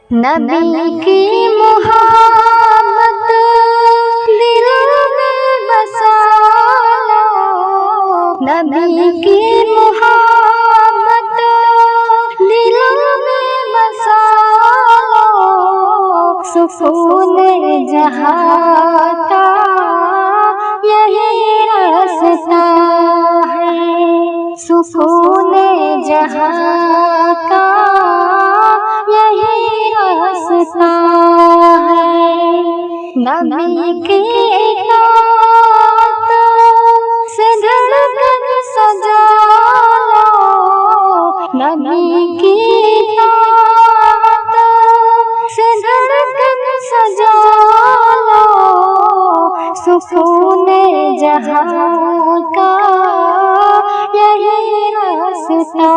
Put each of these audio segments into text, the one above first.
नबी की मोहब्बत दिल में बसा लो, नबी की मोहब्बत दिल में बसा लो। सुकून जहाँ का यही रास्ता है, सुकून जहाँ का यही रास्ता है। नबी की इताअत से धड़कन सजा लो, नबी की इताअत से धड़कन सजा लो। सुकून जहाँ का यही रास्ता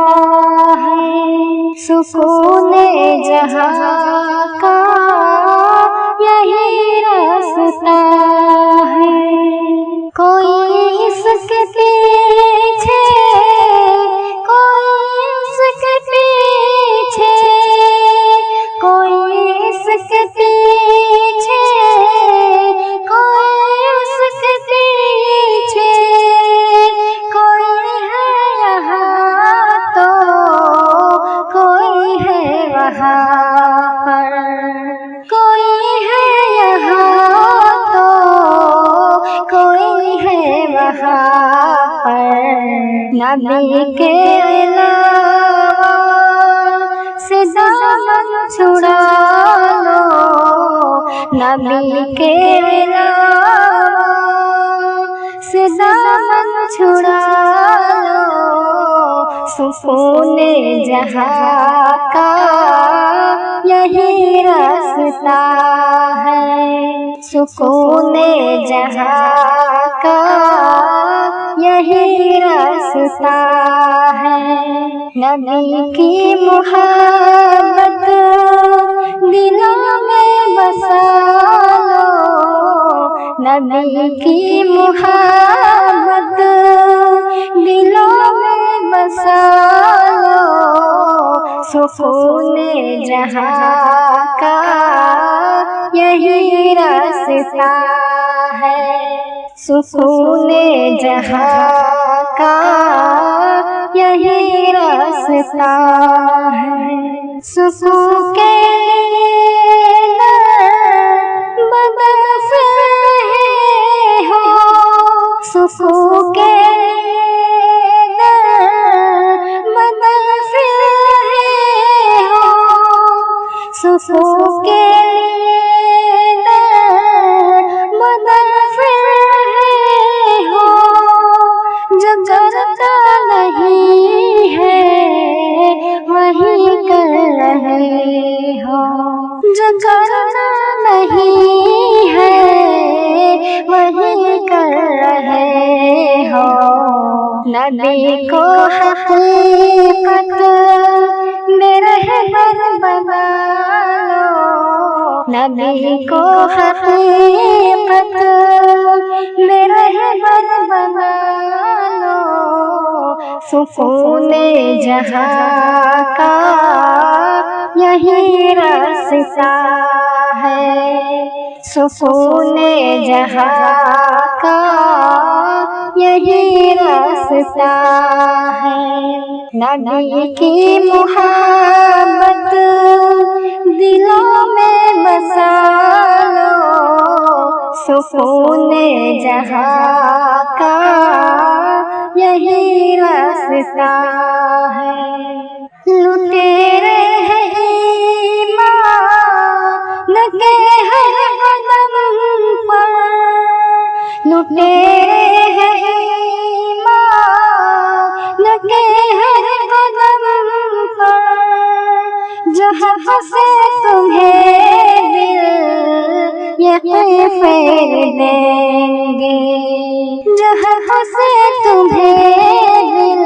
है, सुकून जहाँ का यही रास्ता है। कोई इसके पीछे, कोई इसके पीछे, कोई इसके पीछे, कोई उसके पीछे, कोई है यहाँ तो कोई है वहाँ पर, कोई है यहाँ तो कोई है वहाँ पर। नबी के अलावा से दामन छुड़ा लो, नबी के अलावा से दामन छुड़ा लो। सुकून जहाँ का यही रास्ता है, सुकून जहाँ का यही रास्ता है। नबी की मोहब्बत दिलों में बसा लो, नबी की मोहब्बत दिलों में बसा लो। सुकून जहाँ का यही रास्ता है, सुकून जहाँ का यही रास्ता है। सुकून के लिए बदल से हो, सुकून के लिए बदल से हो, सुकून के लिए बदल से हो। जो करता नहीं है वही कर रहे हो, जो करता नहीं है वही कर रहे हो। नबी को हकीकत में रहबर बना लो, नबी को हकीकत में रहबर बना लो। सुकून जहाँ का यही रास्ता है, सुकून जहाँ का यही रास्ता है। नबी की मोहब्बत दिलों में बसा लो, सुकून जहाँ का यही रास्ता है। लुटेरे हैं ईमान के हर कदम पर, लुटेरे हैं ईमान के हर कदम पर। जहाँ फंसे तुम्हें दिल यहीं फेर देंगे, जहाँ फंसे तुम्हें दिल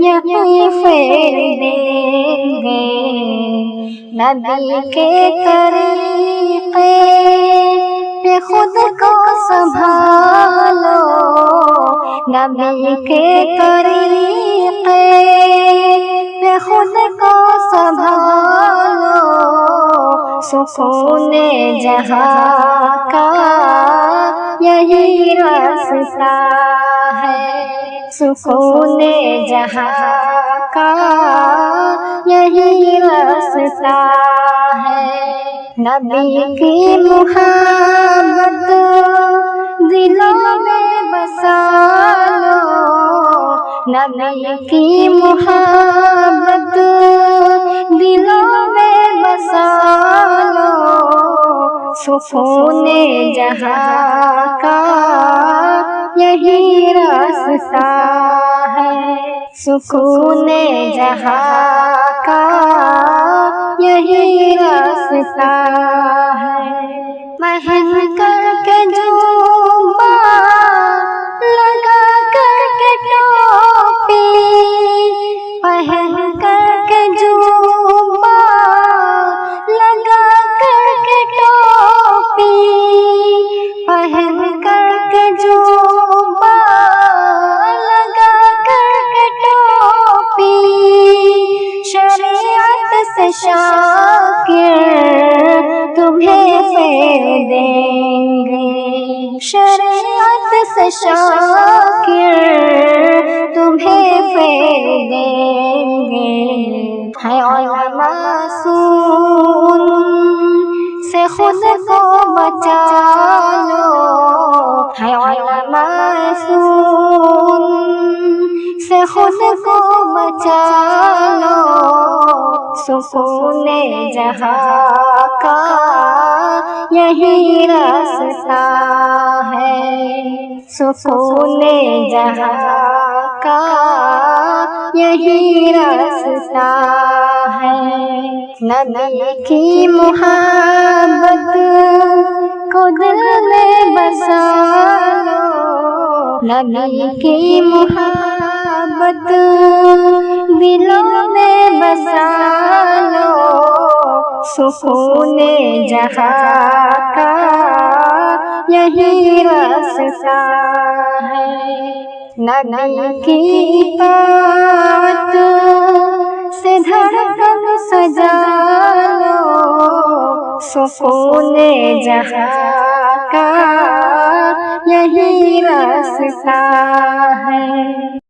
यहीं फेर देंगे। नबी के तरीक़े पे खुद को संभालो, नबी के तरीक़े पे खुद को संभालो। सुकून जहाँ का यही रास्ता है, सुकून जहाँ का यही रास्ता है। नबी की मुहब्बत दिलों में बसा लो, नबी की मुहब्बत दिलों में बसा लो, सुकून जहाँ का यही रास्ता है, सुकून जहाँ का यही रास्ता है। महल करके जुम्मा लगा करके टोपी, पहन करके जुम्मा लगा करके टोपी, पहन करके जुम्मा लगा करके टोपी, शरीयत से शाकिर तुम्हें फेर देंगे, शरीयत से शाकिर तुम्हें फेर देंगे। है उलमा सुन से खुद को बचा लो, है उलमा सुन से खुद को बचा लो, सुकून जहाँ का यही रास्ता है, सुकून जहाँ का यही रास्ता है। नबी की मुहब्बत को दिल में बसा लो, नबी की मुहब्बत दिलों में बसा लो, सुकून जहाँ का यही रास्ता है। नबी की बात से धड़कन सजा लो, सुकून जहाँ का यही रास्ता है।